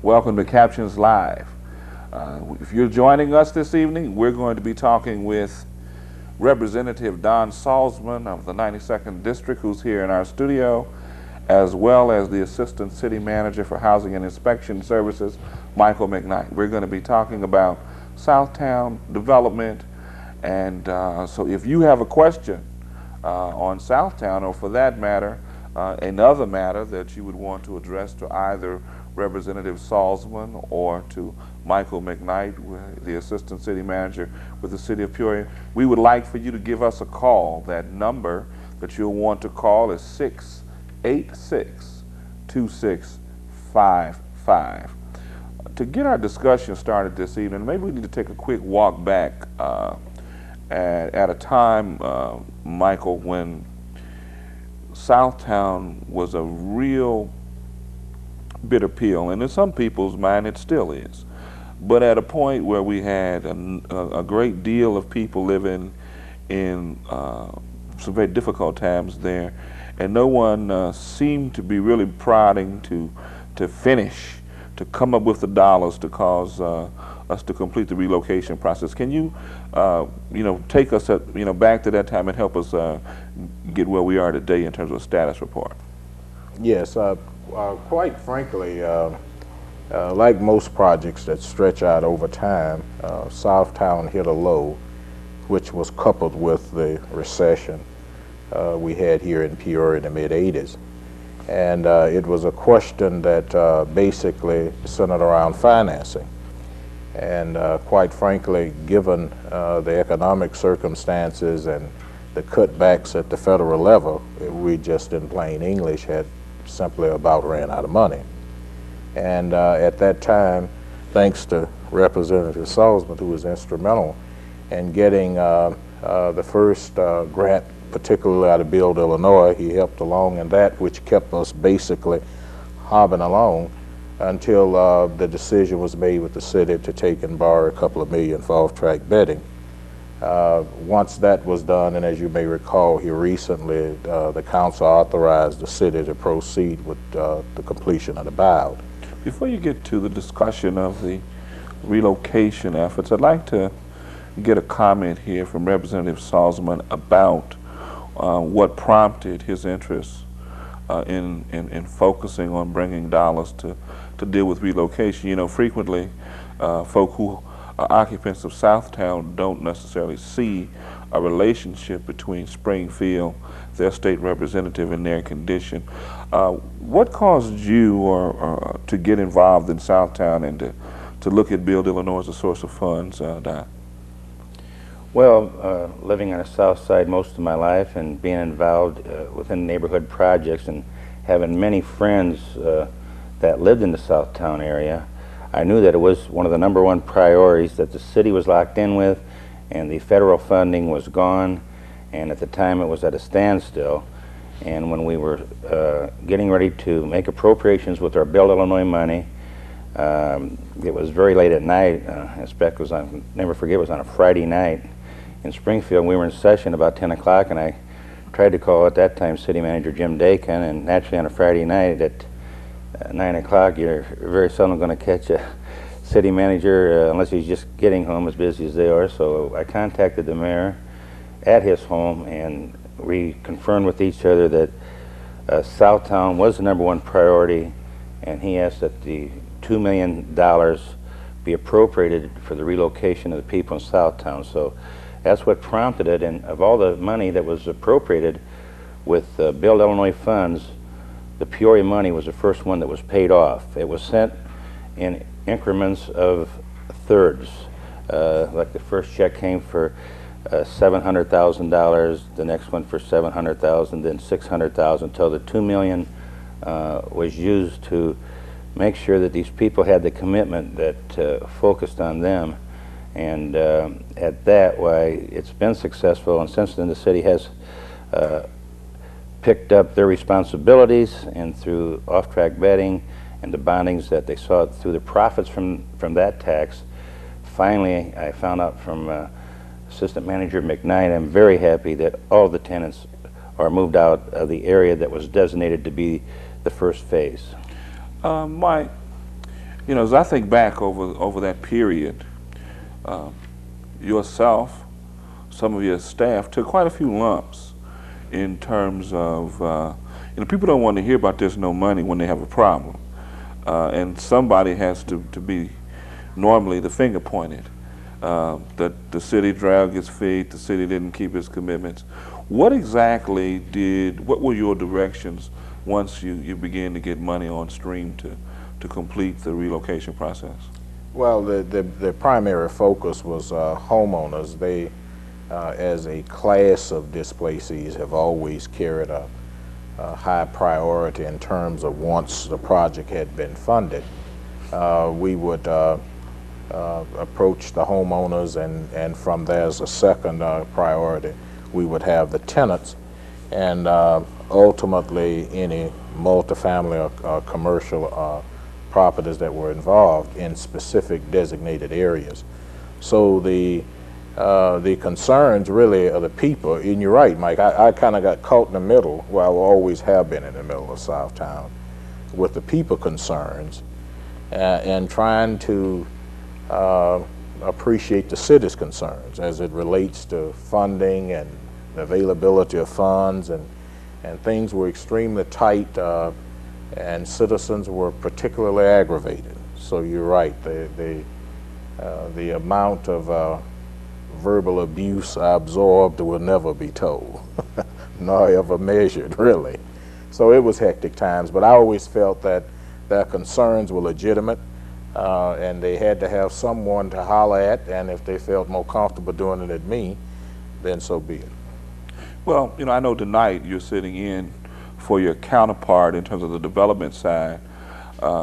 Welcome to Captions Live. If you're joining us this evening, we're going to be talking with Representative Don Saltsman of the 92nd District, who's here in our studio, as well as the Assistant City Manager for Housing and Inspection Services, Michael McKnight. We're going to be talking about Southtown development, and so if you have a question on Southtown, or for that matter, another matter that you would want to address to either Representative Saltsman or to Michael McKnight, the Assistant City Manager with the City of Peoria, we would like for you to give us a call. That number that you'll want to call is 686-2655. To get our discussion started this evening, maybe we need to take a quick walk back at a time, Michael, when Southtown was a real bitter pill, and in some people's mind it still is, but at a point where we had a great deal of people living in some very difficult times there, and no one seemed to be really prodding to come up with the dollars to cause us to complete the relocation process. Can you take us back to that time and help us get where we are today in terms of a status report? Yes, quite frankly, like most projects that stretch out over time, Southtown hit a low, which was coupled with the recession we had here in Peoria in the mid-'80s. And it was a question that basically centered around financing. And quite frankly, given the economic circumstances and the cutbacks at the federal level, we just, in plain English, had simply about ran out of money. And at that time, thanks to Representative Saltsman, who was instrumental in getting the first grant, particularly out of Build, Illinois, he helped along in that, which kept us basically hobbing along until the decision was made with the city to take and borrow a couple of million for off-track bedding. Once that was done, and as you may recall here recently, the council authorized the city to proceed with the completion of the buyout. Before you get to the discussion of the relocation efforts, I'd like to get a comment here from Representative Saltsman about what prompted his interest in focusing on bringing dollars to deal with relocation. Frequently folk who are occupants of Southtown don't necessarily see a relationship between Springfield, their state representative, and their condition. What caused you to get involved in Southtown and to look at Build Illinois as a source of funds, Don? Well, living on the south side most of my life and being involved within neighborhood projects and having many friends that lived in the Southtown area, I knew that it was one of the #1 priorities that the city was locked in with, and the federal funding was gone, and at the time it was at a standstill. And when we were getting ready to make appropriations with our Build Illinois money, it was very late at night. In fact, never forget, it was on a Friday night in Springfield. We were in session about 10 o'clock, and I tried to call at that time City Manager Jim Dakin, and naturally on a Friday night at 9 o'clock, you're very seldom going to catch a city manager unless he's just getting home, as busy as they are. So I contacted the mayor at his home, and we confirmed with each other that Southtown was the #1 priority, and he asked that the $2 million be appropriated for the relocation of the people in Southtown. So that's what prompted it, and of all the money that was appropriated with Build Illinois funds, the Peoria money was the first one that was paid off. It was sent in increments of thirds. Like the first check came for $700,000, the next one for $700,000, then $600,000, until the $2 million was used to make sure that these people had the commitment that focused on them. And at that, why, it's been successful, and since then the city has picked up their responsibilities, and through off-track bedding and the bondings that they saw through the profits from that tax, finally I found out from Assistant Manager McKnight, I'm very happy that all the tenants are moved out of the area that was designated to be the first phase. Mike, You know, as I think back over that period, yourself, some of your staff took quite a few lumps in terms of, you know, people don't want to hear about there's no money when they have a problem. And somebody has to be normally the finger pointed. That the city dragged its feet, the city didn't keep its commitments. What exactly what were your directions once you began to get money on stream to complete the relocation process? Well, the primary focus was homeowners. They, as a class of displacees, have always carried a high priority in terms of once the project had been funded. We would approach the homeowners, and from there as a second priority, we would have the tenants, and ultimately any multifamily or commercial properties that were involved in specific designated areas. So the concerns really are the people, and you're right, Mike, I kind of got caught in the middle, well, I always have been in the middle of Southtown, with the people concerns and trying to appreciate the city's concerns as it relates to funding and the availability of funds, and things were extremely tight, and citizens were particularly aggravated. So you're right, the amount of verbal abuse I absorbed will never be told, nor ever measured, really. So it was hectic times, but I always felt that their concerns were legitimate, and they had to have someone to holler at, and if they felt more comfortable doing it than me, then so be it. Well, you know, I know tonight you're sitting in for your counterpart in terms of the development side,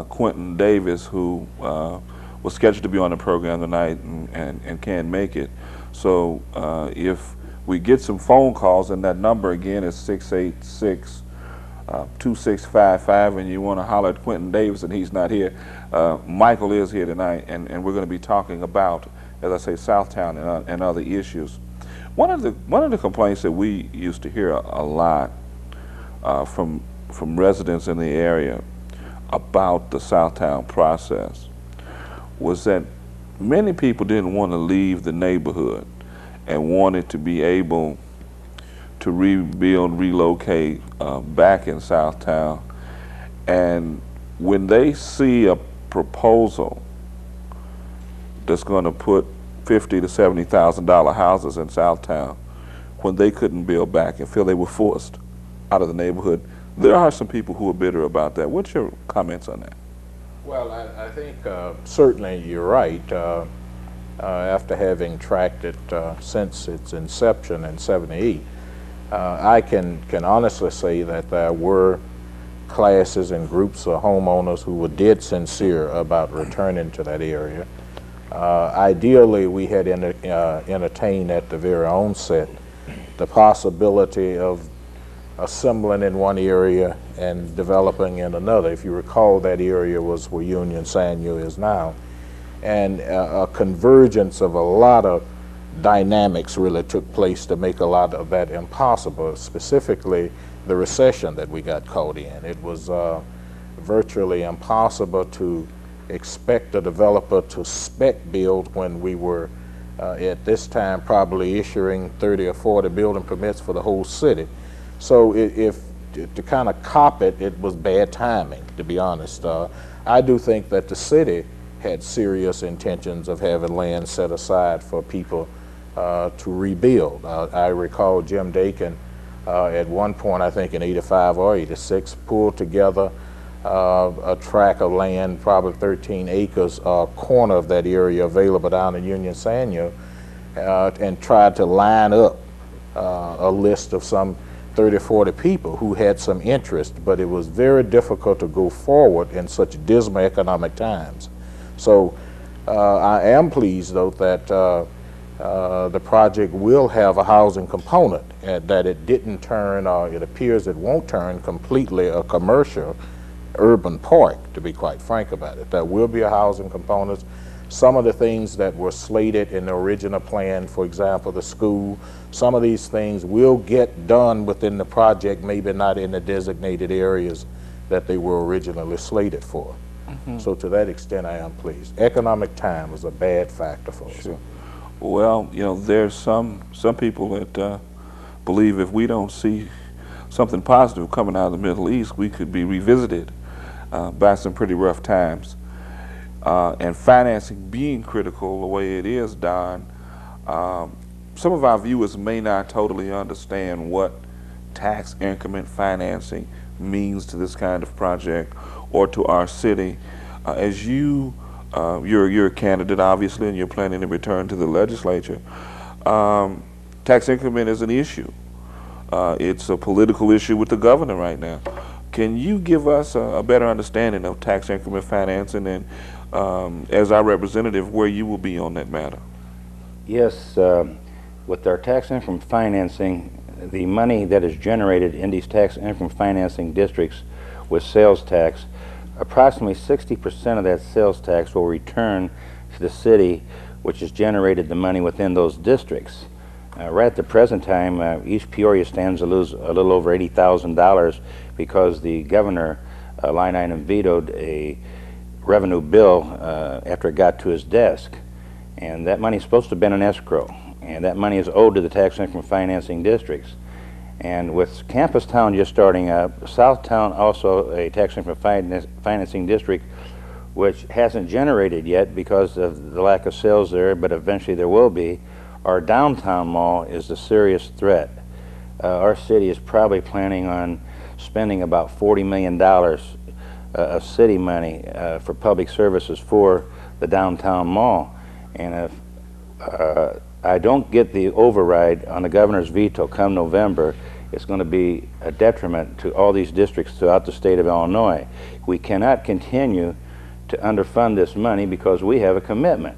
Quentin Davis, who was scheduled to be on the program tonight and can't make it. So if we get some phone calls, and that number again is 686-2655, and you want to holler at Quentin Davis and he's not here, Michael is here tonight, and we're going to be talking about, as I say, Southtown and other issues. One of the complaints that we used to hear a lot from residents in the area about the Southtown process was that many people didn't want to leave the neighborhood and wanted to be able to rebuild, relocate back in Southtown. And when they see a proposal that's going to put $50,000 to $70,000 houses in Southtown, when they couldn't build back and feel they were forced out of the neighborhood, there are some people who are bitter about that. What's your comments on that? Well, I think certainly you're right. After having tracked it since its inception in '78, I can honestly say that there were classes and groups of homeowners who were dead sincere about returning to that area. Ideally, we had entertained at the very onset the possibility of assembling in one area and developing in another. If you recall, that area was where Union Sanyo is now. And a convergence of a lot of dynamics really took place to make a lot of that impossible, specifically the recession that we got caught in. It was virtually impossible to expect a developer to spec build when we were at this time probably issuing 30 or 40 building permits for the whole city. So to kind of cop it, it was bad timing, to be honest. I do think that the city had serious intentions of having land set aside for people to rebuild. I recall Jim Dakin at one point, I think in '85 or '86, pulled together a tract of land, probably 13 acres, corner of that area available down in Union Sanyo, and tried to line up a list of some 30 or 40 people who had some interest, but it was very difficult to go forward in such dismal economic times. So I am pleased, though, that the project will have a housing component, and that it didn't turn, or it appears it won't turn completely a commercial urban park, to be quite frank about it. There will be a housing component. Some of the things that were slated in the original plan, for example, the school, some of these things will get done within the project, maybe not in the designated areas that they were originally slated for. So to that extent, I am pleased. Economic time is a bad factor for us. Sure. Well, you know, there's some people that believe if we don't see something positive coming out of the Middle East, we could be revisited by some pretty rough times. And financing being critical the way it is, Don, some of our viewers may not totally understand what tax increment financing means to this kind of project or to our city. As you're a candidate, obviously, and you're planning to return to the legislature, tax increment is an issue. It's a political issue with the governor right now. Can you give us a better understanding of tax increment financing and, as our representative, where you will be on that matter? Yes, with our tax increment financing, the money that is generated in these tax increment financing districts with sales tax, approximately 60% of that sales tax will return to the city, which has generated the money within those districts. Right at the present time, East Peoria stands to lose a little over $80,000 because the governor line item vetoed a revenue bill after it got to his desk. And that money is supposed to have been in escrow. And that money is owed to the tax increment financing districts. And with Campus Town just starting up, Southtown, also a tax increment financing district, which hasn't generated yet because of the lack of sales there, but eventually there will be. Our downtown mall is a serious threat. Our city is probably planning on spending about $40 million of city money for public services for the downtown mall. And if I don't get the override on the governor's veto come November, it's going to be a detriment to all these districts throughout the state of Illinois. We cannot continue to underfund this money because we have a commitment.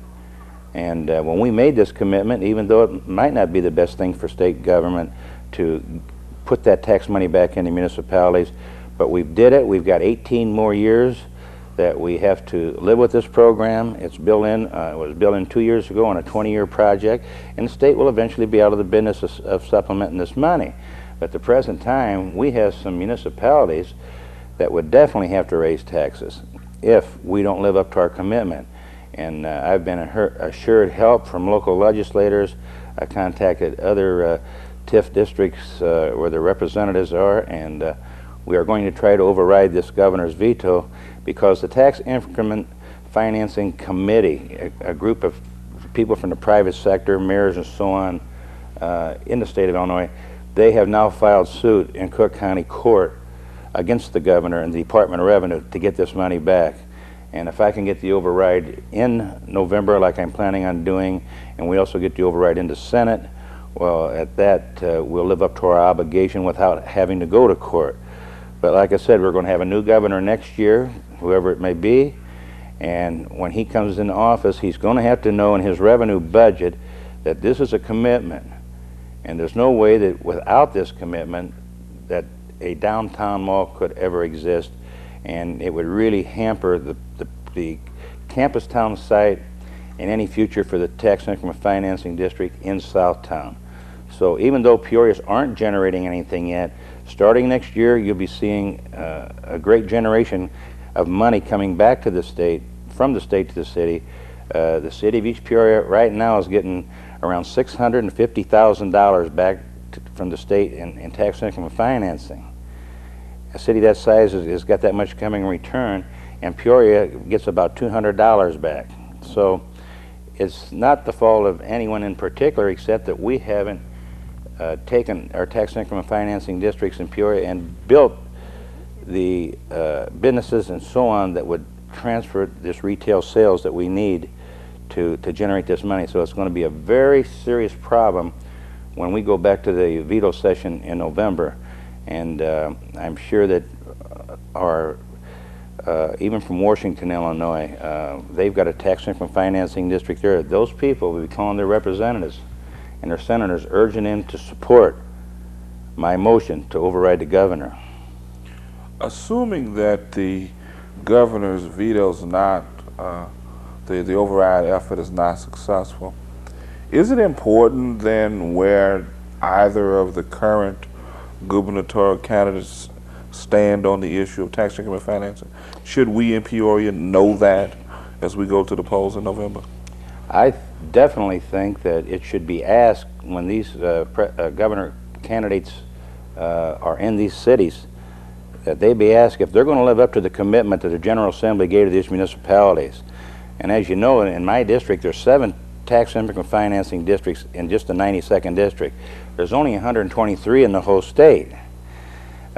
And when we made this commitment, even though it might not be the best thing for state government to put that tax money back into municipalities, but we did it. We've got 18 more years that we have to live with this program. It's built in, it was built in 2 years ago on a 20-year project, and the state will eventually be out of the business of supplementing this money. But at the present time, we have some municipalities that would definitely have to raise taxes if we don't live up to our commitment. And I've been assured help from local legislators. I contacted other TIF districts where the representatives are, and we are going to try to override this governor's veto because the Tax Increment Financing Committee, a group of people from the private sector, mayors and so on, in the state of Illinois, they have now filed suit in Cook County Court against the governor and the Department of Revenue to get this money back. And if I can get the override in November like I'm planning on doing, and we also get the override in the Senate, well, at that we'll live up to our obligation without having to go to court. But like I said, we're going to have a new governor next year, whoever it may be, and when he comes into office, he's going to have to know in his revenue budget that this is a commitment. And there's no way that without this commitment that a downtown mall could ever exist, and it would really hamper the Campus Town site and any future for the tax increment financing district in Southtown. So even though Peorias aren't generating anything yet, starting next year you'll be seeing a great generation of money coming back to the state, from the state to the city. The city of East Peoria right now is getting around $650,000 back from the state in tax increment financing. A city that size has got that much coming in return, and Peoria gets about $200 back. So it's not the fault of anyone in particular, except that we haven't taken our tax increment financing districts in Peoria and built the businesses and so on that would transfer this retail sales that we need to generate this money. So it's going to be a very serious problem when we go back to the veto session in November. And I'm sure that our, even from Washington, Illinois, they've got a tax increment financing district there. Those people will be calling their representatives and their senators, urging them to support my motion to override the governor. Assuming that the governor's veto is not, the override effort is not successful, is it important then where either of the current gubernatorial candidates stand on the issue of tax increment financing? Should we in Peoria know that as we go to the polls in November? I definitely think that it should be asked when these governor candidates are in these cities, that they be asked if they're going to live up to the commitment that the General Assembly gave to these municipalities. And as you know, in my district, there's 7 tax increment financing districts in just the 92nd district. There's only 123 in the whole state.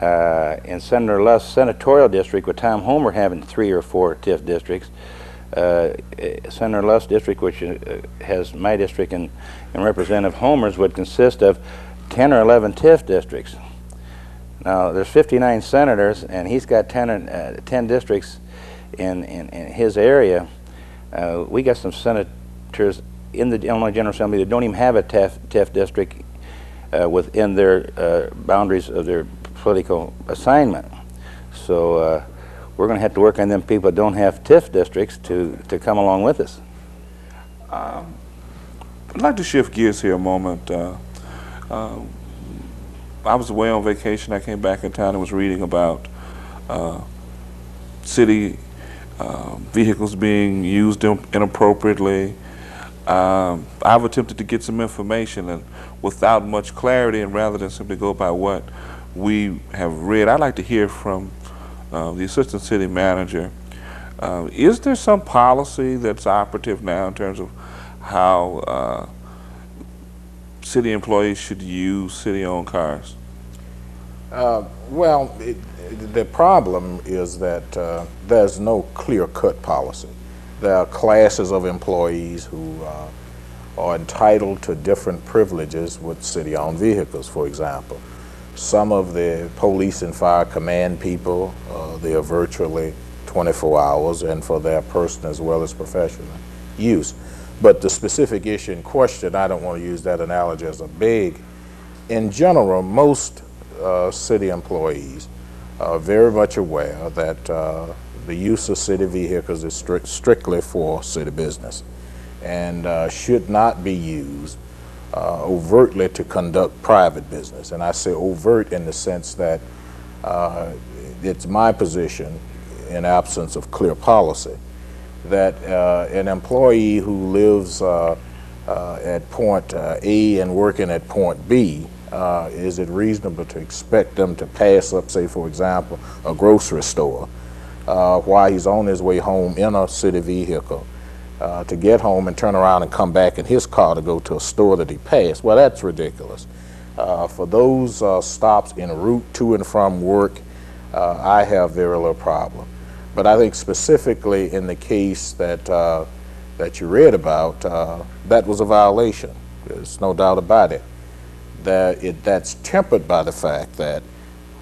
In Senator Lusk's senatorial district, with Tom Homer having 3 or 4 TIF districts, Senator Lusk's district, which has my district and Representative Homer's, would consist of 10 or 11 TIF districts. Now, there's 59 senators, and he's got 10 districts in his area. We got some senators in the Illinois General Assembly that don't even have a TIF district within their boundaries of their political assignment. So we're going to have to work on them people that don't have TIF districts to come along with us. I'd like to shift gears here a moment. I was away on vacation. I came back in town and was reading about city vehicles being used inappropriately. I've attempted to get some information, and without much clarity, and rather than simply go by what we have read, I'd like to hear from the assistant city manager. Is there some policy that's operative now in terms of how city employees should use city-owned cars? Well, the problem is that there's no clear-cut policy. There are classes of employees who are entitled to different privileges with city-owned vehicles, for example. Some of the police and fire command people, they are virtually 24 hours and for their personal as well as professional use. But the specific issue in question, I don't want to use that analogy as a big. In general, most city employees are very much aware that the use of city vehicles is strictly for city business and should not be used overtly to conduct private business. And I say overt in the sense that it's my position, in absence of clear policy, that an employee who lives at point A and working at point B, is it reasonable to expect them to pass up, say for example, a grocery store while he's on his way home in a city vehicle to get home and turn around and come back in his car to go to a store that he passed? Well, that's ridiculous. For those stops en route to and from work, I have very little problem. But I think specifically in the case that that you read about, that was a violation. There's no doubt about it. That's tempered by the fact that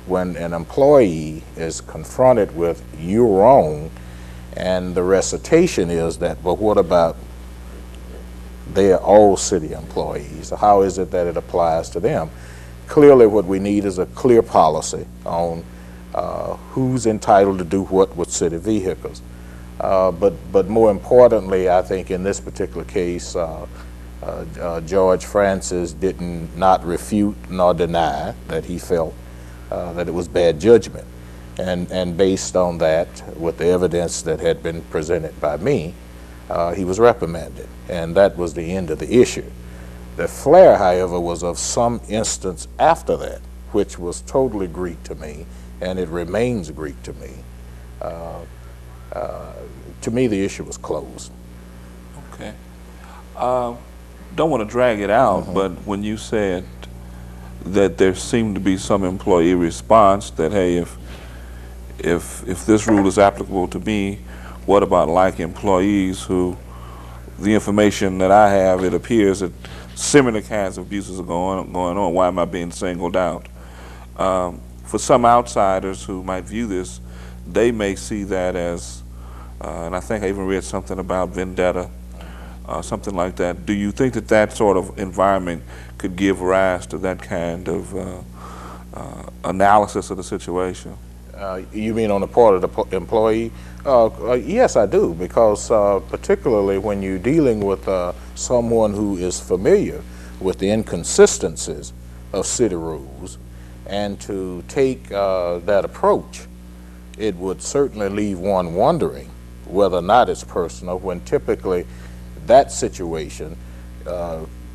when an employee is confronted with "you're wrong," and the recitation is that, well, what about they're all city employees? How is it that it applies to them? Clearly what we need is a clear policy on who's entitled to do what with city vehicles. But more importantly, I think in this particular case, George Francis did not refute nor deny that he felt that it was bad judgment. And based on that, with the evidence that had been presented by me, he was reprimanded. And that was the end of the issue. The flare, however, was of some instance after that, which was totally Greek to me, and it remains Greek to me. To me, the issue was closed. Okay. Don't want to drag it out, but when you said that there seemed to be some employee response that, hey, if this rule is applicable to me, what about like employees who, the information that I have, it appears that similar kinds of abuses are going on. Why am I being singled out? For some outsiders who might view this, they may see that as, and I think I even read something about vendetta, something like that. Do you think that that sort of environment could give rise to that kind of analysis of the situation? You mean on the part of the employee? Yes, I do, because particularly when you're dealing with someone who is familiar with the inconsistencies of city rules And to take that approach, it would certainly leave one wondering whether or not it's personal, when typically that situation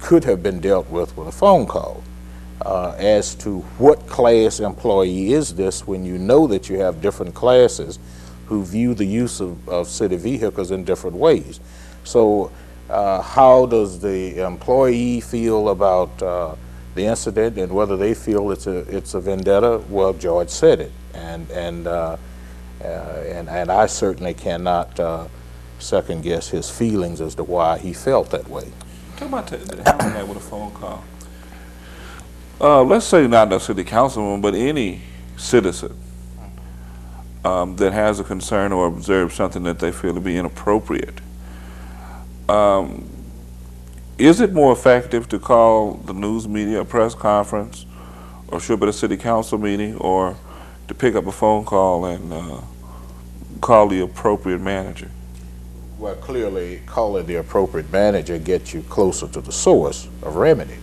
could have been dealt with a phone call. As to what class employee is this, when you know that you have different classes who view the use of city vehicles in different ways. So how does the employee feel about the incident, and whether they feel it's a vendetta? Well, George said it, and I certainly cannot second guess his feelings as to why he felt that way. Talk about handling that with a phone call. Let's say not a city councilman, but any citizen that has a concern or observes something that they feel to be inappropriate. Is it more effective to call the news media, a press conference, or should be a city council meeting, or to pick up a phone call and call the appropriate manager? Well, clearly calling the appropriate manager gets you closer to the source of remedy.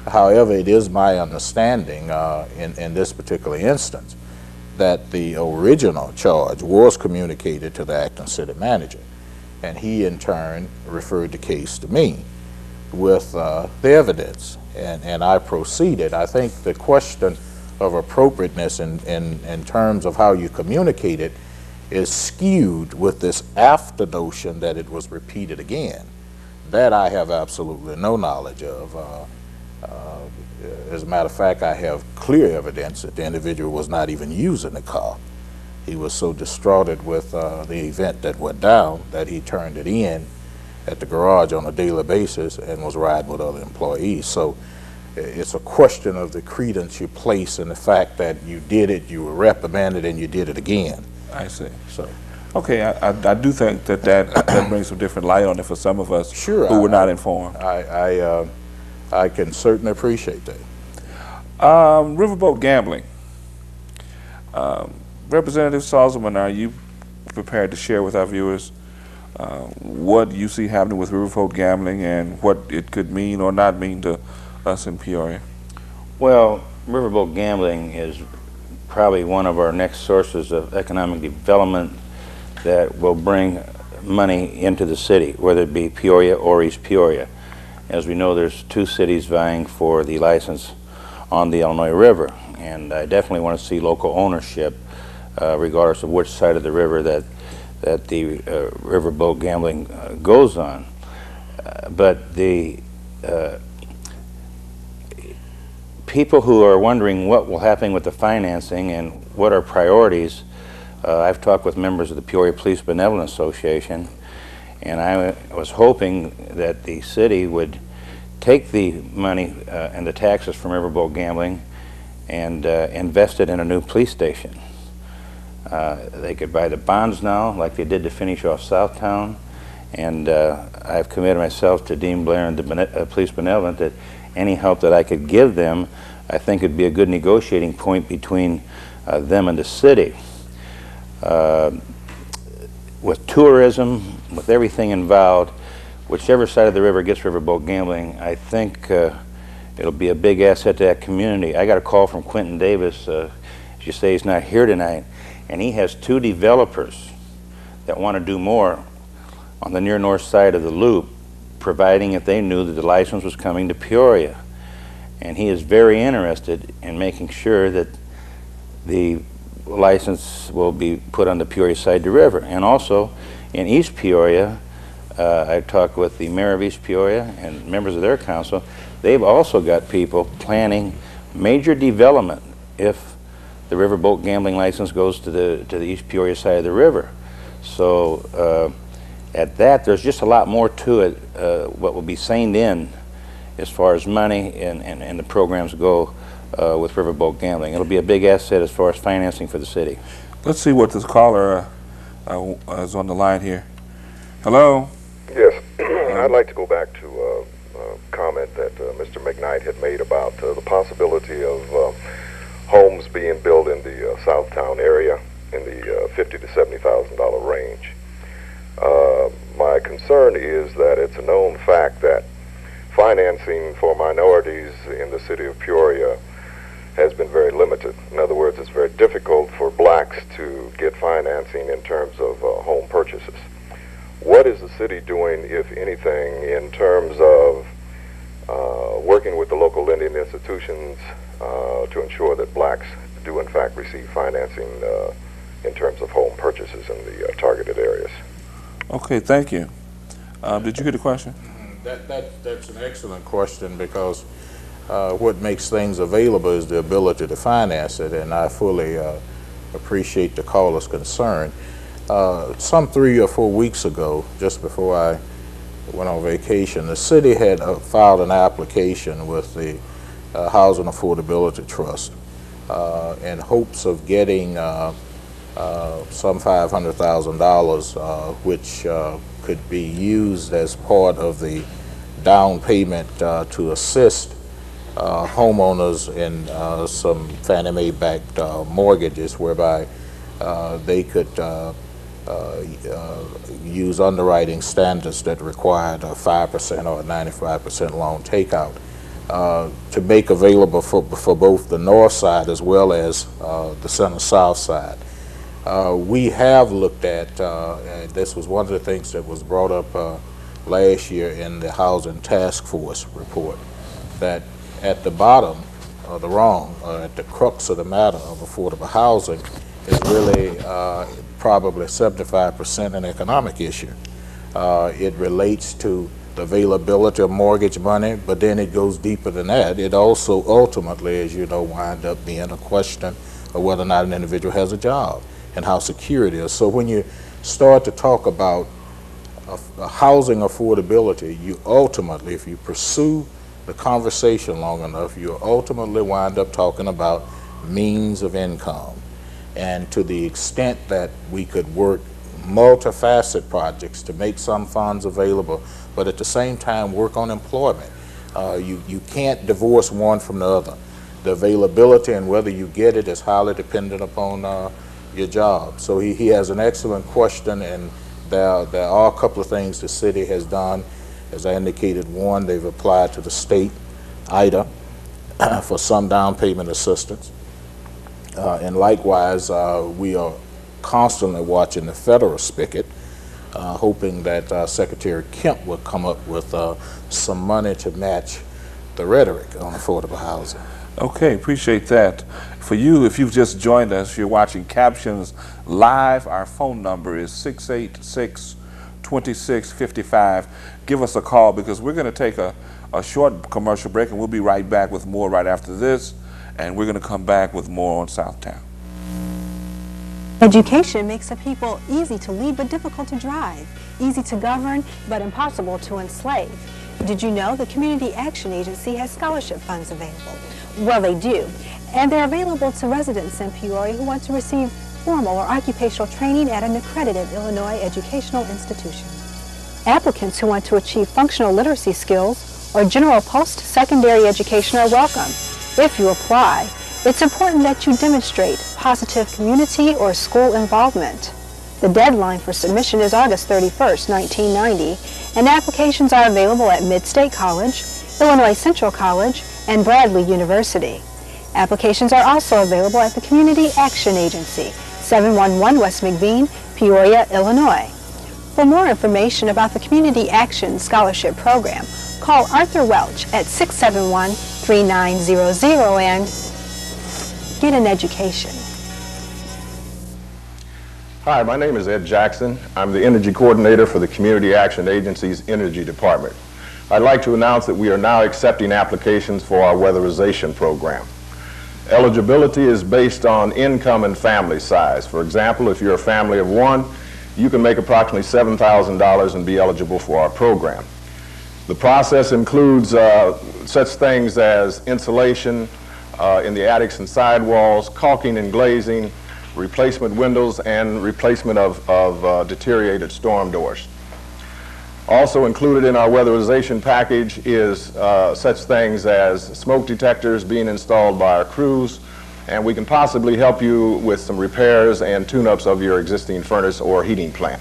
However, it is my understanding in this particular instance that the original charge was communicated to the acting city manager, and he in turn referred the case to me with the evidence, and I proceeded. I think the question of appropriateness in terms of how you communicate it is skewed with this after notion that it was repeated again. That I have absolutely no knowledge of. As a matter of fact, I have clear evidence that the individual was not even using the car. He was so distraught with the event that went down that he turned it in at the garage on a daily basis and was riding with other employees. So it's a question of the credence you place in the fact that you did it, you were reprimanded, and you did it again. I see. So, okay, I do think that brings some different light on it for some of us who were not informed. I can certainly appreciate that. Riverboat gambling. Representative Saltsman, are you prepared to share with our viewers what you see happening with riverboat gambling and what it could mean or not mean to us in Peoria? Well, riverboat gambling is probably one of our next sources of economic development that will bring money into the city, whether it be Peoria or East Peoria. As we know, there's two cities vying for the license on the Illinois River, and I definitely want to see local ownership, regardless of which side of the river that the riverboat gambling goes on. But the people who are wondering what will happen with the financing and what are priorities, I've talked with members of the Peoria Police Benevolent Association, and I was hoping that the city would take the money and the taxes from riverboat gambling and invest it in a new police station. They could buy the bonds now, like they did to finish off Southtown, and I've committed myself to Dean Blair and the Police Benevolent that any help that I could give them, I think it'd be a good negotiating point between them and the city. With tourism, with everything involved, whichever side of the river gets riverboat gambling, I think it'll be a big asset to that community. I got a call from Quentin Davis, as you say, he's not here tonight, and he has two developers that want to do more on the near north side of the loop, providing if they knew that the license was coming to Peoria. And he is very interested in making sure that the license will be put on the Peoria side of the river. And also in East Peoria, I talked with the mayor of East Peoria and members of their council. They've also got people planning major development if the riverboat gambling license goes to the East Peoria side of the river. So at that, there's just a lot more to it, what will be signed in as far as money and the programs go with riverboat gambling. It'll be a big asset as far as financing for the city. Let's see what this caller is on the line here. Hello? Yes, I'd like to go back to a comment that Mr. McKnight had made about the possibility of homes being built in the Southtown area in the $50,000 to $70,000 range. My concern is that it's a known fact that financing for minorities in the city of Peoria has been very limited. In other words, it's very difficult for blacks to get financing in terms of home purchases. What is the city doing, if anything, in terms of working with the local lending institutions to ensure that blacks do in fact receive financing in terms of home purchases in the targeted areas? Okay, thank you. Did you hear the question? That's an excellent question, because what makes things available is the ability to finance it, and I fully appreciate the caller's concern. Some 3 or 4 weeks ago, just before I went on vacation, the city had filed an application with the Housing Affordability Trust in hopes of getting some $500,000, which could be used as part of the down payment to assist homeowners in some Fannie Mae-backed mortgages, whereby they could use underwriting standards that required a 5% or a 95% loan takeout to make available for both the north side as well as the center-south side. We have looked at, this was one of the things that was brought up last year in the Housing Task Force report, that at the bottom of the wrong, at the crux of the matter of affordable housing, is really probably 75% an economic issue. It relates to the availability of mortgage money, but then it goes deeper than that. It also ultimately, as you know, wind up being a question of whether or not an individual has a job and how secure it is. So when you start to talk about housing affordability, you ultimately, if you pursue the conversation long enough, you ultimately wind up talking about means of income. And to the extent that we could work multifaceted projects to make some funds available, but at the same time work on employment. You can't divorce one from the other. The availability and whether you get it is highly dependent upon your job. So he has an excellent question, and there are a couple of things the city has done. As I indicated, one, they've applied to the state IDA for some down payment assistance. And likewise, we are constantly watching the federal spigot, hoping that Secretary Kemp will come up with some money to match the rhetoric on affordable housing. Okay, appreciate that. For you, if you've just joined us, you're watching Captions Live. Our phone number is 686-2655. Give us a call, because we're going to take a short commercial break, and we'll be right back with more right after this. And we're going to come back with more on Southtown. Education makes a people easy to lead but difficult to drive, easy to govern but impossible to enslave. Did you know the Community Action Agency has scholarship funds available? Well, they do, and they're available to residents in Peoria who want to receive formal or occupational training at an accredited Illinois educational institution. Applicants who want to achieve functional literacy skills or general post-secondary education are welcome. If you apply, it's important that you demonstrate positive community or school involvement. The deadline for submission is August 31st, 1990, and applications are available at Mid-State College, Illinois Central College, and Bradley University. Applications are also available at the Community Action Agency, 711 West McBean, Peoria, Illinois. For more information about the Community Action Scholarship Program, call Arthur Welch at 671-3900 and get an education. Hi, my name is Ed Jackson. I'm the Energy Coordinator for the Community Action Agency's Energy Department. I'd like to announce that we are now accepting applications for our weatherization program. Eligibility is based on income and family size. For example, if you're a family of one, you can make approximately $7,000 and be eligible for our program. The process includes such things as insulation in the attics and sidewalls, caulking and glazing, replacement windows, and replacement of deteriorated storm doors. Also included in our weatherization package is such things as smoke detectors being installed by our crews, and we can possibly help you with some repairs and tune-ups of your existing furnace or heating plant.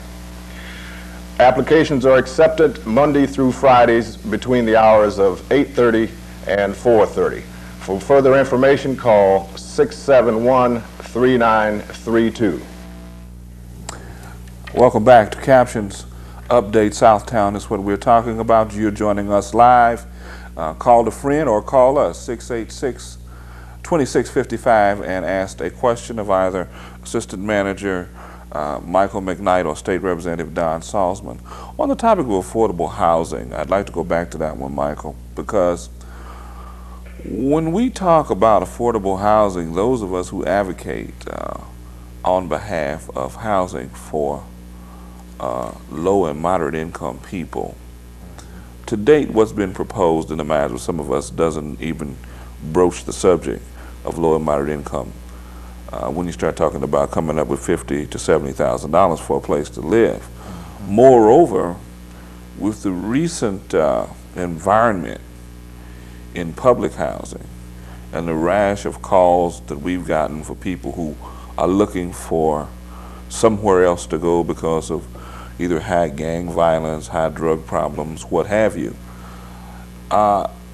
Applications are accepted Monday through Fridays between the hours of 8:30 and 4:30. For further information, call 671-3932. Welcome back to Captions Update Southtown is what we're talking about. You're joining us live. Call a friend or call us 686-2655 and ask a question of either Assistant Manager Michael McKnight or State Representative Don Saltsman. On the topic of affordable housing, I'd like to go back to that one, Michael, because when we talk about affordable housing, those of us who advocate on behalf of housing for low and moderate income people, to date what's been proposed in the minds of some of us doesn't even broach the subject of low and moderate income. When you start talking about coming up with $50,000 to $70,000 for a place to live. Moreover, with the recent environment in public housing and the rash of calls that we've gotten for people who are looking for somewhere else to go because of either high gang violence, high drug problems, what have you.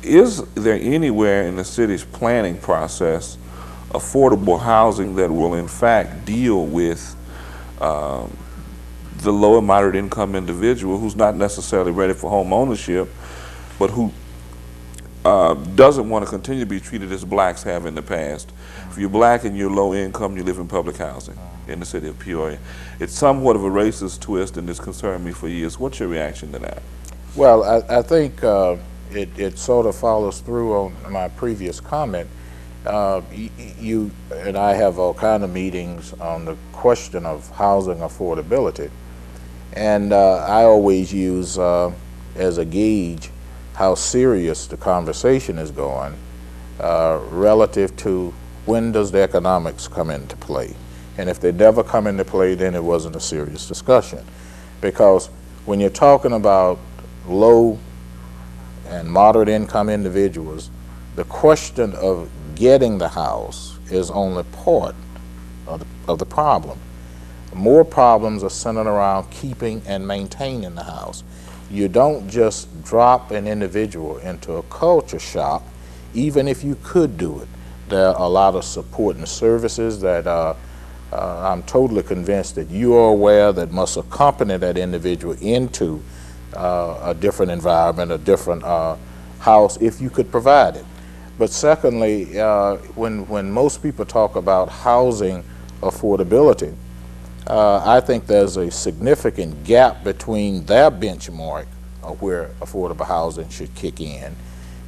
Is there anywhere in the city's planning process affordable housing that will in fact deal with the low and moderate income individual who's not necessarily ready for home ownership, but who doesn't want to continue to be treated as blacks have in the past? If you're black and you're low income, you live in public housing in the city of Peoria. It's somewhat of a racist twist and it's concerned me for years. What's your reaction to that? Well, I think it sort of follows through on my previous comment. You and I have all kind of meetings on the question of housing affordability, and I always use as a gauge how serious the conversation is going relative to when does the economics come into play. And if they never come into play, then it wasn't a serious discussion. Because when you're talking about low and moderate income individuals, the question of getting the house is only part of the problem. More problems are centered around keeping and maintaining the house. You don't just drop an individual into a culture shock, even if you could do it. There are a lot of support and services that I'm totally convinced that you are aware that must accompany that individual into a different environment, a different house, if you could provide it. But secondly, when most people talk about housing affordability, I think there's a significant gap between their benchmark of where affordable housing should kick in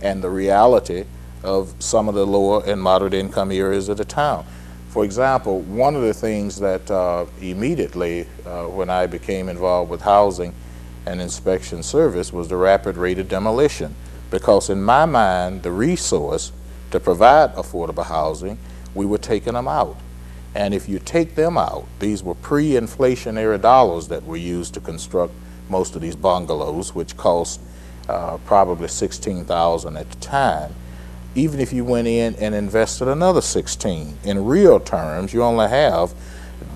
and the reality of some of the lower and moderate income areas of the town. For example, one of the things that immediately when I became involved with housing and inspection service was the rapid rate of demolition, because in my mind the resource to provide affordable housing, we were taking them out. And if you take them out, these were pre-inflationary dollars that were used to construct most of these bungalows, which cost probably $16,000 at the time. Even if you went in and invested another $16,000, in real terms, you only have,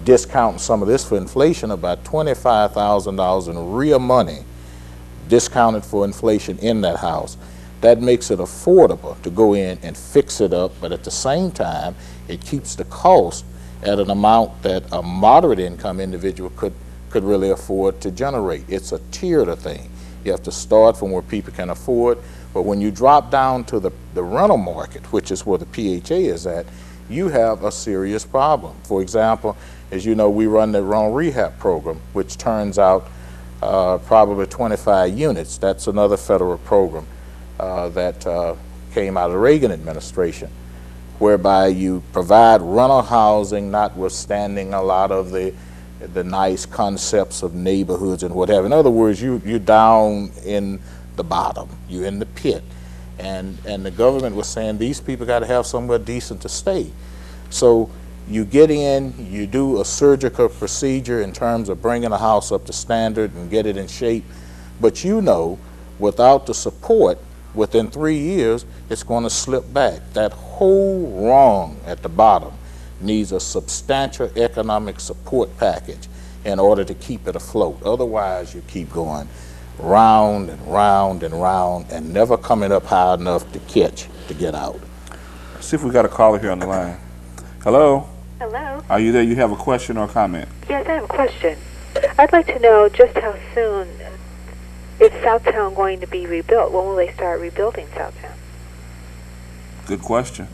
discounting some of this for inflation, about $25,000 in real money discounted for inflation in that house. That makes it affordable to go in and fix it up, but at the same time, it keeps the cost at an amount that a moderate income individual could really afford to generate. It's a tiered thing. You have to start from where people can afford, but when you drop down to the rental market, which is where the PHA is at, you have a serious problem. For example, as you know, we run the rental rehab program, which turns out probably 25 units. That's another federal program that came out of the Reagan administration, whereby you provide rental housing, notwithstanding a lot of the nice concepts of neighborhoods and whatever. In other words, you're down in the bottom, you're in the pit. And the government was saying these people got to have somewhere decent to stay. So you get in, you do a surgical procedure in terms of bringing a house up to standard and get it in shape, but you know, without the support, within 3 years, it's going to slip back. That whole rung at the bottom needs a substantial economic support package in order to keep it afloat. Otherwise, you keep going round and round and round and never coming up high enough to catch, to get out. Let's see if we got a caller here on the line. Hello? Hello? Are you there? You have a question or a comment? Yes, I have a question. I'd like to know just how soon is Southtown going to be rebuilt? When will they start rebuilding Southtown? Good question.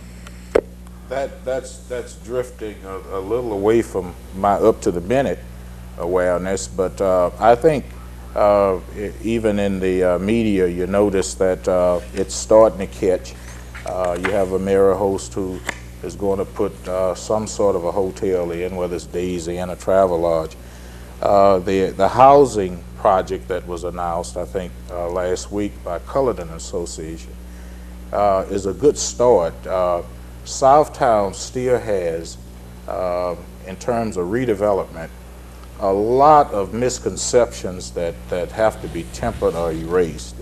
That's drifting a little away from my up to the minute awareness, but I think even in the media you notice that it's starting to catch. You have a mayor host who is going to put some sort of a hotel in, whether it's Days Inn or Travel Lodge. The housing project that was announced, I think, last week by Culloden Association is a good start. Southtown still has, in terms of redevelopment, a lot of misconceptions that have to be tempered or erased.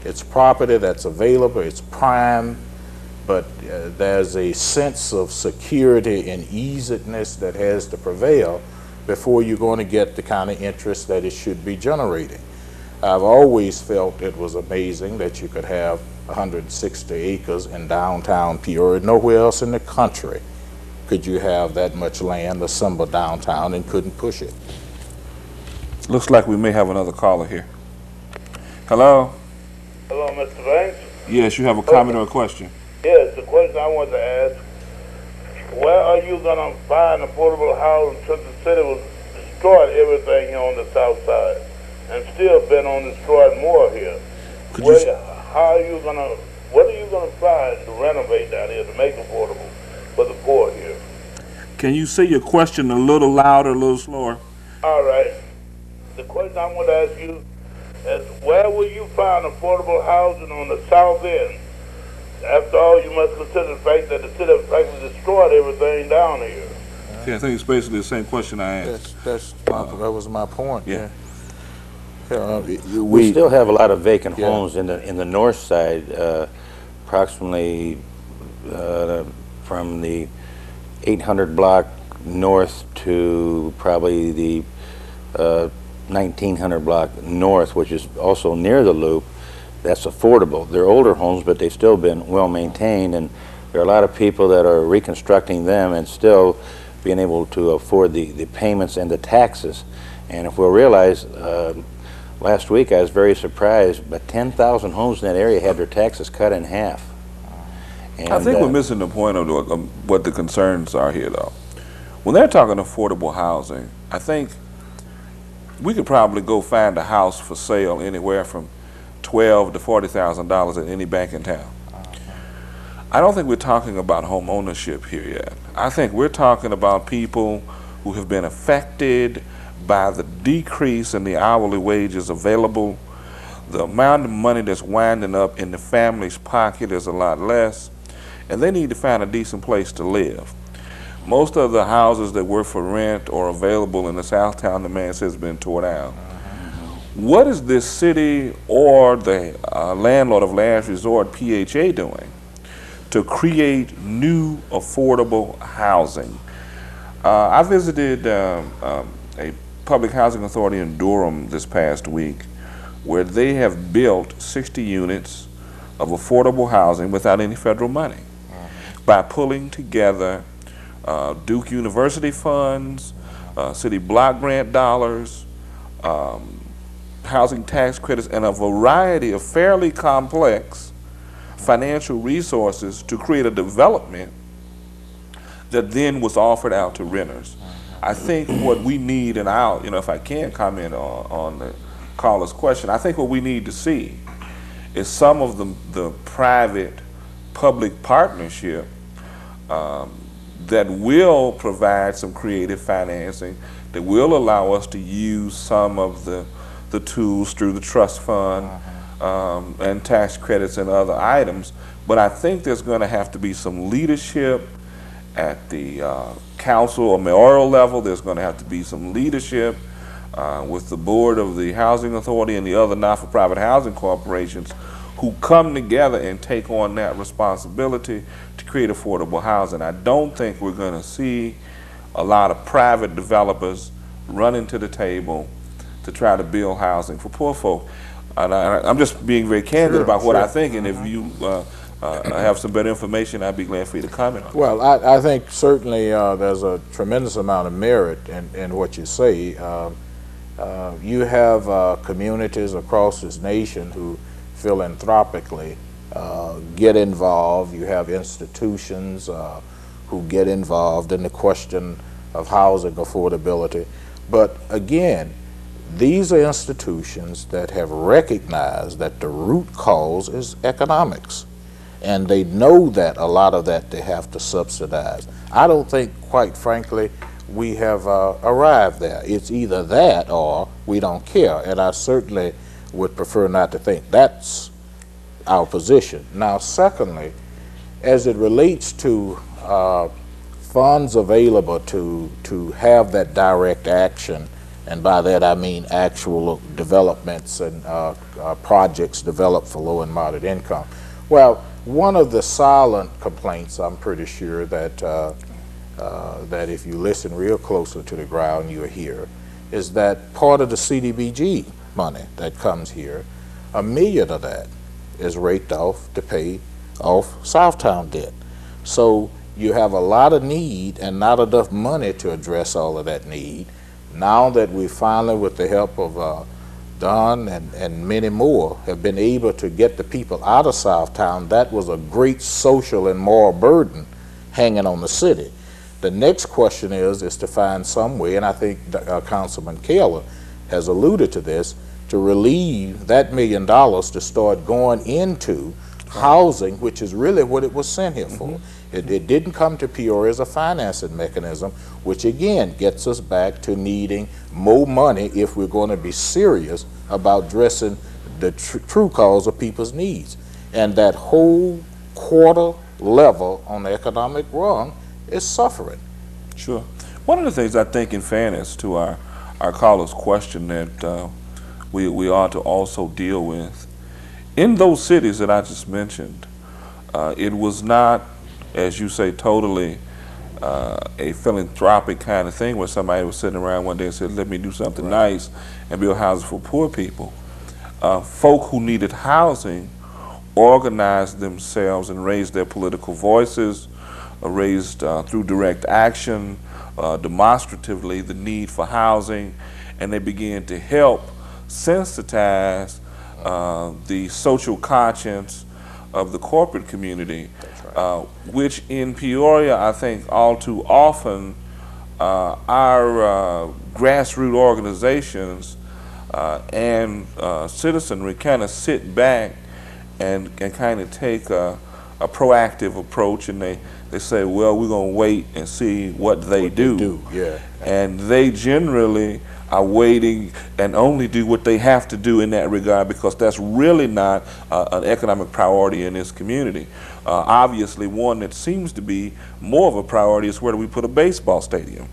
It's property that's available, it's prime, but there's a sense of security and easiness that has to prevail before you're going to get the kind of interest that it should be generating. I've always felt it was amazing that you could have 160 acres in downtown Peoria. Nowhere else in the country could you have that much land assembled downtown and couldn't push it. Looks like we may have another caller here. Hello? Hello, Mr. Banks. Yes, you have a comment or a question? Yes, the question I want to ask, where are you going to find affordable housing since the city was destroyed everything here on the south side and still been on destroying more here? What are you going to find to renovate down here to make affordable for the poor here? Can you say your question a little louder, a little slower? All right. The question I want to ask you is, where will you find affordable housing on the south end? After all, you must consider the fact that the city practically destroyed everything down here. Yeah, I think it's basically the same question I asked. That was my point. Yeah. We still have a lot of vacant homes in the north side, approximately from the 800 block north to probably the 1900 block north, which is also near the loop. That's affordable. They're older homes, but they've still been well maintained, and there are a lot of people that are reconstructing them and still being able to afford the payments and the taxes. And if we'll realize, last week I was very surprised, but 10,000 homes in that area had their taxes cut in half. And, I think we're missing the point of what the concerns are here, though. When they're talking affordable housing, I think we could probably go find a house for sale anywhere from $12,000 to $40,000 at any bank in town. I don't think we're talking about home ownership here yet. I think we're talking about people who have been affected by the decrease in the hourly wages available. The amount of money that's winding up in the family's pocket is a lot less, and they need to find a decent place to live. Most of the houses that were for rent or available in the Southtown, the man says, has been torn down. What is this city or the landlord of last resort, PHA, doing to create new affordable housing? I visited a public housing authority in Durham this past week where they have built 60 units of affordable housing without any federal money by pulling together Duke University funds, city block grant dollars, housing tax credits, and a variety of fairly complex financial resources to create a development that then was offered out to renters. I think what we need, and I'll, if I can comment on the caller's question, I think what we need to see is some of the private-public partnership that will provide some creative financing, that will allow us to use some of the tools through the trust fund and tax credits and other items. But I think there's going to have to be some leadership at the council or mayoral level. There's going to have to be some leadership with the board of the housing authority and the other not-for-profit housing corporations who come together and take on that responsibility to create affordable housing. I don't think we're going to see a lot of private developers running to the table to try to build housing for poor folk. And I'm just being very candid about what I think, and if you have some better information, I'd be glad for you to comment on it. Well, I think certainly there's a tremendous amount of merit in what you say. You have communities across this nation who philanthropically get involved. You have institutions who get involved in the question of housing affordability. But again, these are institutions that have recognized that the root cause is economics. And they know that a lot of that they have to subsidize. I don't think, quite frankly, we have arrived there. It's either that or we don't care. And I certainly would prefer not to think that's our position. Now, secondly, as it relates to funds available to have that direct action, and by that I mean actual developments and projects developed for low and moderate income. Well, one of the silent complaints, I'm pretty sure, that that if you listen real closely to the ground, you'll hear, is that part of the CDBG money that comes here, $1 million of that is raked off to pay off Southtown debt. So you have a lot of need and not enough money to address all of that need. Now that we finally, with the help of Don and many more, have been able to get the people out of Southtown, that was a great social and moral burden hanging on the city. The next question is to find some way, and I think Councilman Kaler has alluded to this, to relieve that $1 million to start going into housing, which is really what it was sent here for. It didn't come to Peoria as a financing mechanism, which again gets us back to needing more money if we're going to be serious about addressing the true cause of people's needs. And that whole quarter level on the economic rung is suffering. Sure. One of the things I think, in fairness to our caller's question, that we ought to also deal with, in those cities that I just mentioned, it was not, as you say, totally a philanthropic kind of thing where somebody was sitting around one day and said, let me do something nice and build houses for poor people. Folk who needed housing organized themselves and raised their political voices, raised through direct action, demonstratively, the need for housing, and they began to help sensitize the social conscience of the corporate community, which in Peoria, I think all too often, our grassroots organizations and citizenry kind of sit back and kind of take a proactive approach, and they say, well, we're going to wait and see what they do. Yeah. And they generally are waiting and only do what they have to do in that regard, because that's really not an economic priority in this community. Obviously, one that seems to be more of a priority is where do we put a baseball stadium.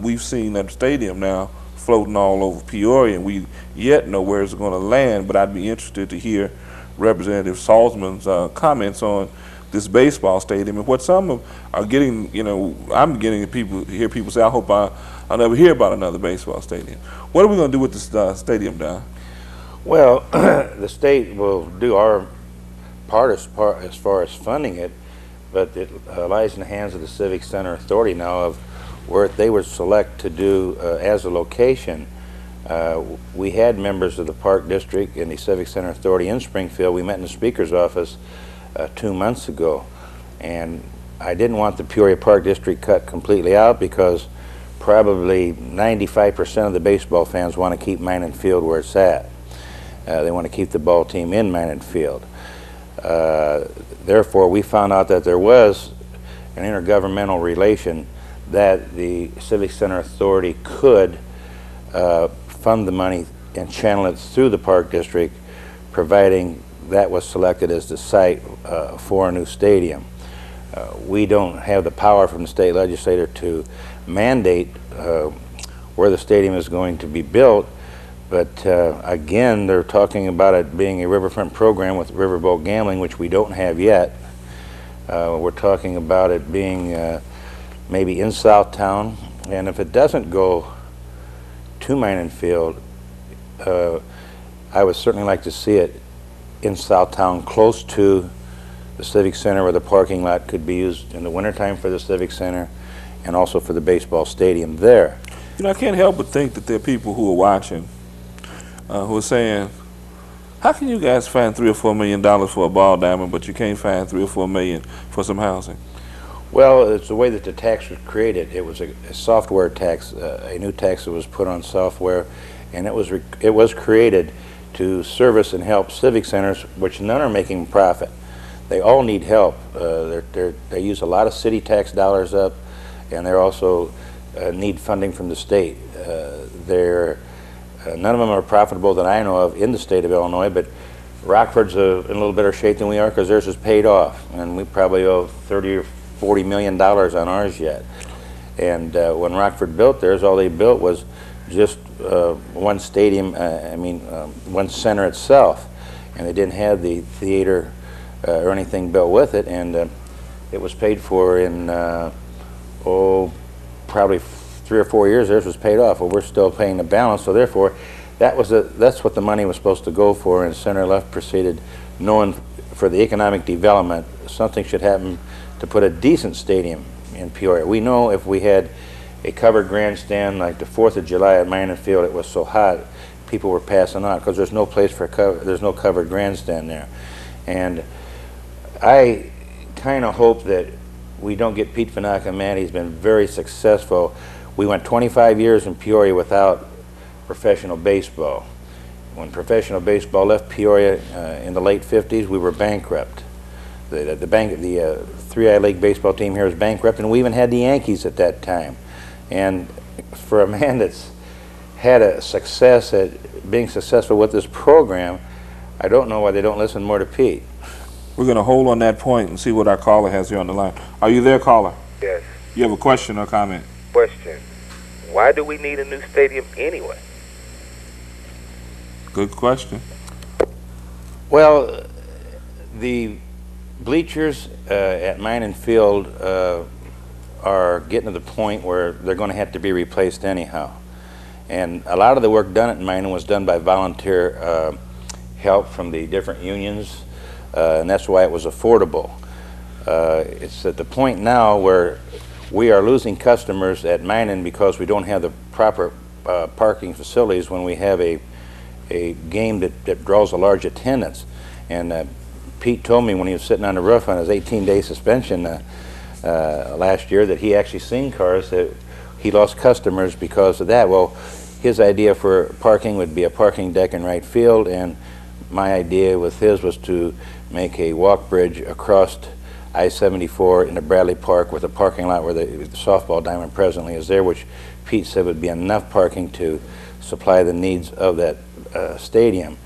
We've seen that stadium now floating all over Peoria, and we yet know where it's going to land, but I'd be interested to hear Representative Saltsman's comments on this baseball stadium and what some are getting. You know, I'm beginning to hear people say, I hope I'll never hear about another baseball stadium. What are we going to do with this stadium, Don? Well, the state will do our part as far as funding it, but it lies in the hands of the Civic Center Authority now of where they would select to do as a location. We had members of the Park District and the Civic Center Authority in Springfield. We met in the Speaker's office 2 months ago, and I didn't want the Peoria Park District cut completely out because probably 95% of the baseball fans want to keep Minan Field where it's at. They want to keep the ball team in Minan Field. Therefore, we found out that there was an intergovernmental relation that the Civic Center Authority could fund the money and channel it through the Park District, providing that was selected as the site for a new stadium. We don't have the power from the state legislature to mandate where the stadium is going to be built, but again, they're talking about it being a riverfront program with riverboat gambling, which we don't have yet. We're talking about it being maybe in Southtown, and if it doesn't go to Minan Field, I would certainly like to see it in Southtown, close to the Civic Center or the parking lot could be used in the wintertime for the Civic Center and also for the baseball stadium there. You know, I can't help but think that there are people who are watching who are saying, how can you guys find $3 or $4 million for a ball diamond, but you can't find $3 or $4 million for some housing? Well, it's the way that the tax was created. It was a software tax, a new tax that was put on software, and it was created to service and help civic centers, which none are making profit. They all need help. They use a lot of city tax dollars up, and they also need funding from the state. None of them are profitable that I know of in the state of Illinois, but Rockford's in a little better shape than we are because theirs is paid off, and we probably owe $30 or $40 million on ours yet. And when Rockford built theirs, all they built was just one stadium, one center itself, and they didn't have the theater or anything built with it, and it was paid for in, probably 3 or 4 years. Theirs was paid off. Well, we're still paying the balance, so therefore that's what the money was supposed to go for, and Center Left proceeded knowing for the economic development something should happen to put a decent stadium in Peoria. We know if we had a covered grandstand like the 4th of July at Minor Field, it was so hot people were passing out because there's no place for there's no covered grandstand there. And I kind of hope that we don't get Pete Fanaka mad. He's been very successful. We went 25 years in Peoria without professional baseball. When professional baseball left Peoria in the late 50s, we were bankrupt. The Three-Eye League baseball team here was bankrupt, and we even had the Yankees at that time. And for a man that's had a success at being successful with this program, I don't know why they don't listen more to Pete. We're going to hold on that point and see what our caller has here on the line. Are you there, caller? Yes. You have a question or comment? Question. Why do we need a new stadium anyway? Good question. Well, the bleachers at Minor Field are getting to the point where they're going to have to be replaced anyhow. And a lot of the work done at Minor was done by volunteer help from the different unions, and that's why it was affordable. It's at the point now where we are losing customers at Minor because we don't have the proper parking facilities when we have a game that draws a large attendance. And Pete told me when he was sitting on the roof on his 18-day suspension last year that he actually seen cars that he lost customers because of that. Well, his idea for parking would be a parking deck in right field, and my idea with his was to make a walk bridge across I-74 into Bradley Park with a parking lot where the softball diamond presently is there, which Pete said would be enough parking to supply the needs of that stadium.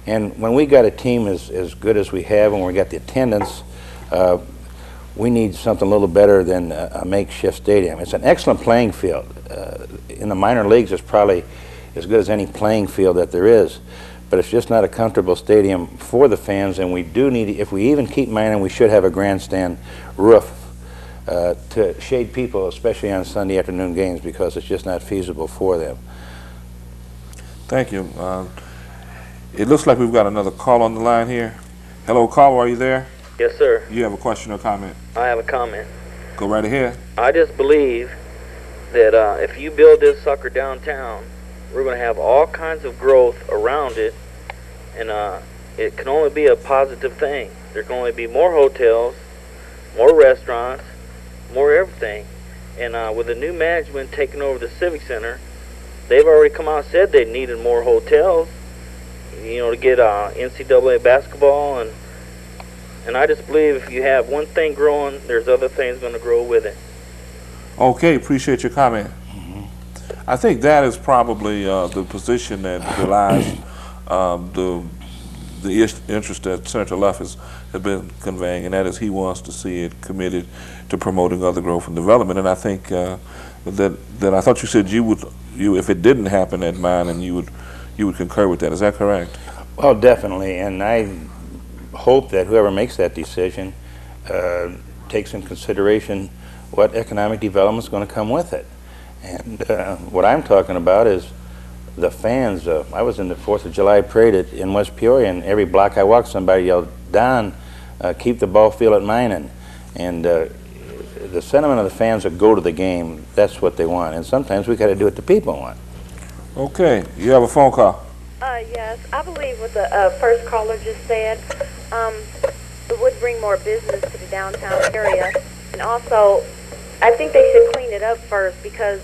And when we got a team as good as we have, and we got the attendance, we need something a little better than a makeshift stadium. It's an excellent playing field. In the minor leagues, it's probably as good as any playing field that there is. But it's just not a comfortable stadium for the fans, and we do need, if we even keep Minor, we should have a grandstand roof to shade people, especially on Sunday afternoon games, because it's just not feasible for them. Thank you. It looks like we've got another call on the line here. Hello, caller, are you there? Yes, sir. You have a question or comment? I have a comment. Go right ahead. I just believe that if you build this sucker downtown, we're going to have all kinds of growth around it, and it can only be a positive thing. There can only be more hotels, more restaurants, more everything. And with the new management taking over the Civic Center, they've already come out and said they needed more hotels, you know, to get NCAA basketball, and I just believe if you have one thing growing, there's other things going to grow with it. Okay, appreciate your comment. I think that is probably the position that belies the interest that Senator Luff has been conveying, and that is he wants to see it committed to promoting other growth and development. And I think that I thought you said you if it didn't happen at mine, and you would concur with that. Is that correct? Well, definitely, and I hope that whoever makes that decision takes in consideration what economic development is going to come with it. And what I'm talking about is the fans. I was in the 4th of July parade in West Peoria, and every block I walked, somebody yelled, "Don, keep the ball field at mine, and the sentiment of the fans that go to the game, that's what they want. And sometimes we got to do what the people want. Okay, you have a phone call. Yes, I believe what the first caller just said. It would bring more business to the downtown area. And also, I think they should clean it up first, because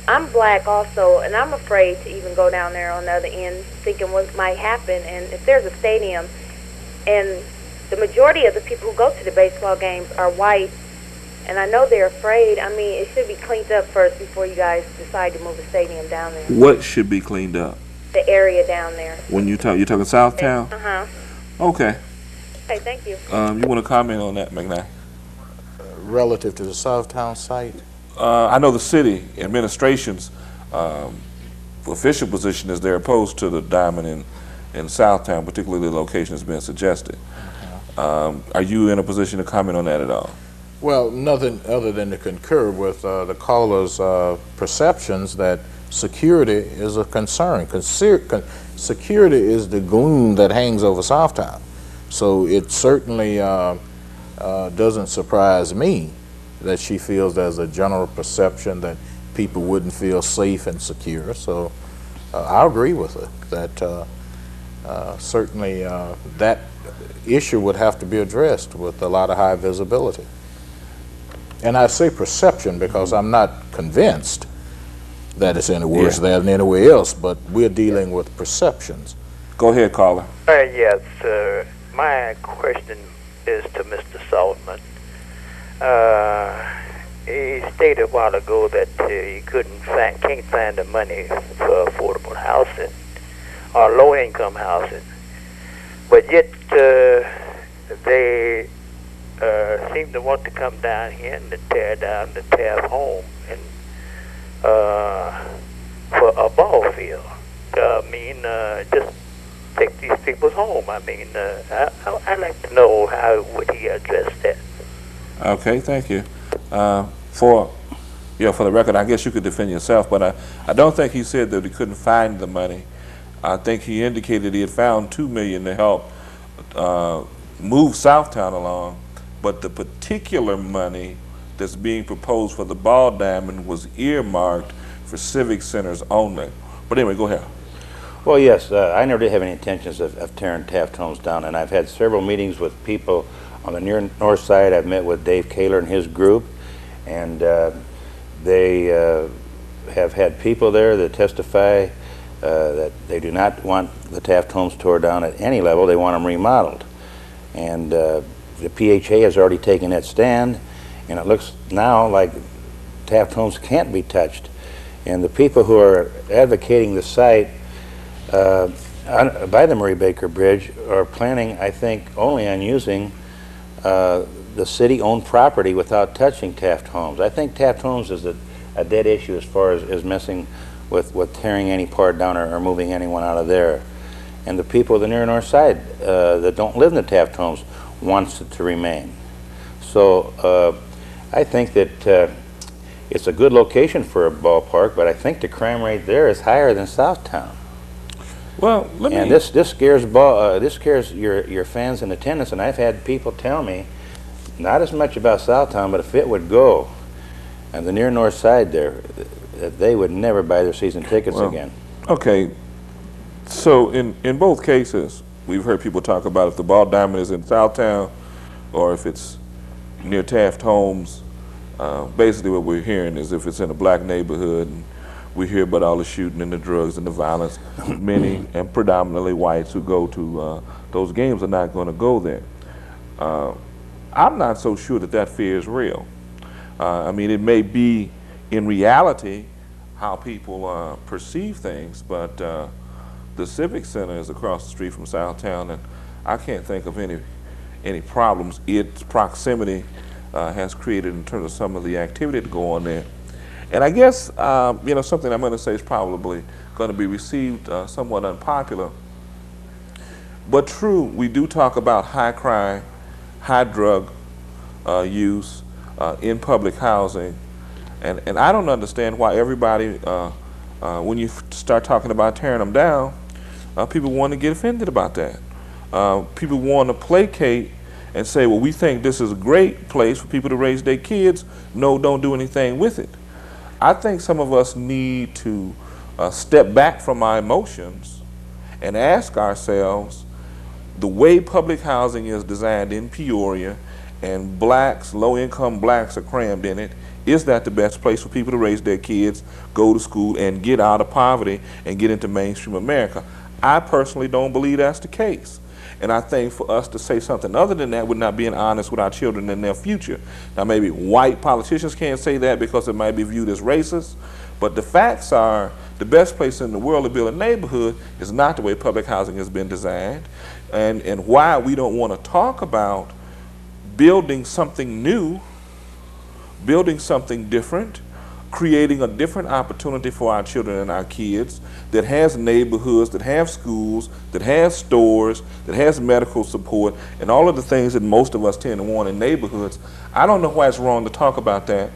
I'm black also, and I'm afraid to even go down there on the other end thinking what might happen. And if there's a stadium, and the majority of the people who go to the baseball games are white, and I know they're afraid. I mean, it should be cleaned up first before you guys decide to move the stadium down there. What should be cleaned up? The area down there. When you're talking Southtown? Uh-huh. Okay. Okay, thank you. You want to comment on that, McKnight? Relative to the Southtown site? I know the city administration's official position is they're opposed to the diamond in Southtown, particularly the location that's been suggested. Are you in a position to comment on that at all? Well, nothing other than to concur with the caller's perceptions that security is a concern. Security is the gloom that hangs over Southtown. So it certainly doesn't surprise me that she feels there's a general perception that people wouldn't feel safe and secure. So I agree with her that certainly that issue would have to be addressed with a lot of high visibility. And I say perception because I'm not convinced that it's any worse there than anywhere else, but we're dealing with perceptions. Go ahead, caller. Yes, my question is to Mr. Saltsman. He stated a while ago that he can't find the money for affordable housing or low-income housing, but yet they seem to want to come down here and to tear down the Taft home and for a ball field. I mean, just take these people's home. I mean, I'd like to know how would he address that. Okay, thank you. For the record, I guess you could defend yourself, but I don't think he said that he couldn't find the money. I think he indicated he had found $2 million to help move Southtown along, but the particular money that's being proposed for the ball diamond was earmarked for civic centers only. But anyway, go ahead. Well, yes, I never did have any intentions of tearing Taft homes down, and I've had several meetings with people on the near north side. I've met with Dave Kaler and his group, and they have had people there that testify that they do not want the Taft homes tore down at any level. They want them remodeled. And the PHA has already taken that stand, and it looks now like Taft homes can't be touched. And the people who are advocating the site by the Murray Baker Bridge are planning, I think, only on using the city-owned property without touching Taft homes. I think Taft homes is a dead issue as far as messing with tearing any part down or moving anyone out of there. And the people of the near north side that don't live in the Taft homes wants it to remain. So I think that it's a good location for a ballpark, but I think the crime rate there is higher than Southtown. Well, this scares your fans in attendance, and I've had people tell me, not as much about Southtown, but if it would go, and the near north side there, that they would never buy their season tickets again. Okay, so in both cases, we've heard people talk about if the ball diamond is in Southtown or if it's near Taft homes. Basically what we're hearing is if it's in a black neighborhood, and we hear about all the shooting and the drugs and the violence, many and predominantly whites who go to those games are not going to go there. I'm not so sure that fear is real. I mean, it may be in reality how people perceive things, but the Civic Center is across the street from Southtown, and I can't think of any problems its proximity has created in terms of some of the activity to go on there. And I guess, something I'm going to say is probably going to be received somewhat unpopular, but true, we do talk about high crime, high drug use in public housing, and I don't understand why everybody, when you start talking about tearing them down, people want to get offended about that. People want to placate and say, well, we think this is a great place for people to raise their kids. No, don't do anything with it. I think some of us need to step back from our emotions and ask ourselves, the way public housing is designed in Peoria, and blacks, low-income blacks are crammed in it, is that the best place for people to raise their kids, go to school, and get out of poverty and get into mainstream America? I personally don't believe that's the case. And I think for us to say something other than that would not be honest with our children and their future. Now, maybe white politicians can't say that because it might be viewed as racist, but the facts are the best place in the world to build a neighborhood is not the way public housing has been designed. And why we don't want to talk about building something new, building something different, creating a different opportunity for our children and our kids that has neighborhoods, that have schools, that has stores, that has medical support, and all of the things that most of us tend to want in neighborhoods. I don't know why it's wrong to talk about that.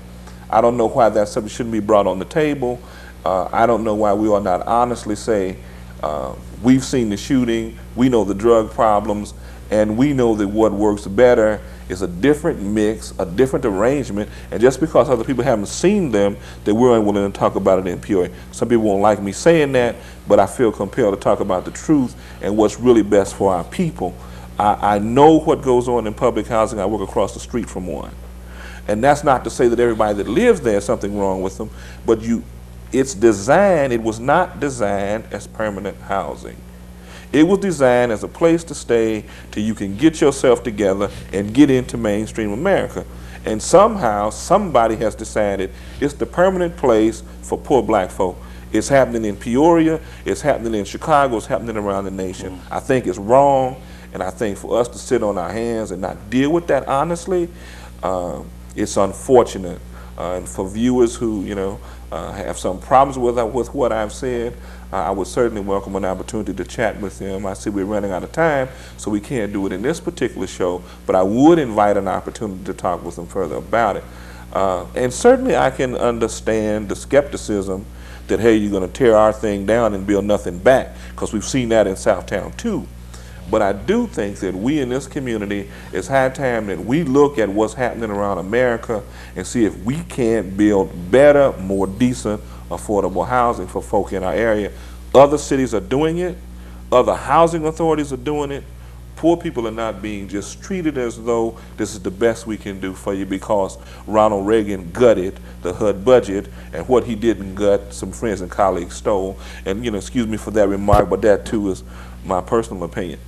I don't know why that subject shouldn't be brought on the table. I don't know why we ought not honestly say, we've seen the shooting, we know the drug problems, and we know that what works better is a different mix, a different arrangement, and just because other people haven't seen them, that we're unwilling to talk about it in Peoria. Some people won't like me saying that, but I feel compelled to talk about the truth and what's really best for our people. I know what goes on in public housing. I work across the street from one. And that's not to say that everybody that lives there is something wrong with them, but it's designed, it was not designed as permanent housing. It was designed as a place to stay till you can get yourself together and get into mainstream America. And somehow, somebody has decided it's the permanent place for poor black folk. It's happening in Peoria, it's happening in Chicago, it's happening around the nation. I think it's wrong, and I think for us to sit on our hands and not deal with that honestly, it's unfortunate. And for viewers who, have some problems with what I've said, I would certainly welcome an opportunity to chat with them. I see we're running out of time, so we can't do it in this particular show, but I would invite an opportunity to talk with them further about it. And certainly I can understand the skepticism that, hey, you're going to tear our thing down and build nothing back, because we've seen that in Southtown too. But I do think that we in this community, it's high time that we look at what's happening around America and see if we can't build better, more decent, affordable housing for folk in our area. Other cities are doing it. Other housing authorities are doing it. Poor people are not being just treated as though this is the best we can do for you because Ronald Reagan gutted the HUD budget, and what he didn't gut, some friends and colleagues stole. And, excuse me for that remark, but that too is my personal opinion.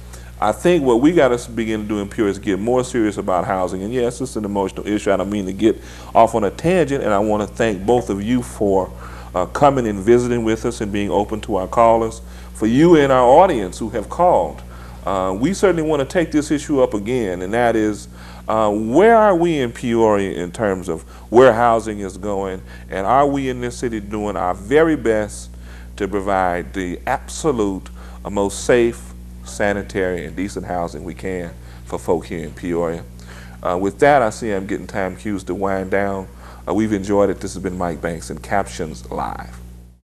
I think what we got to begin to do in Peoria is get more serious about housing. And yes, it's an emotional issue. I don't mean to get off on a tangent, and I want to thank both of you for coming and visiting with us and being open to our callers. For you and our audience who have called, we certainly want to take this issue up again, and that is, where are we in Peoria in terms of where housing is going, and are we in this city doing our very best to provide the absolute most safe, sanitary, and decent housing we can for folk here in Peoria. With that, I see I'm getting time cues to wind down. We've enjoyed it. This has been Mike Banks and Captions Live.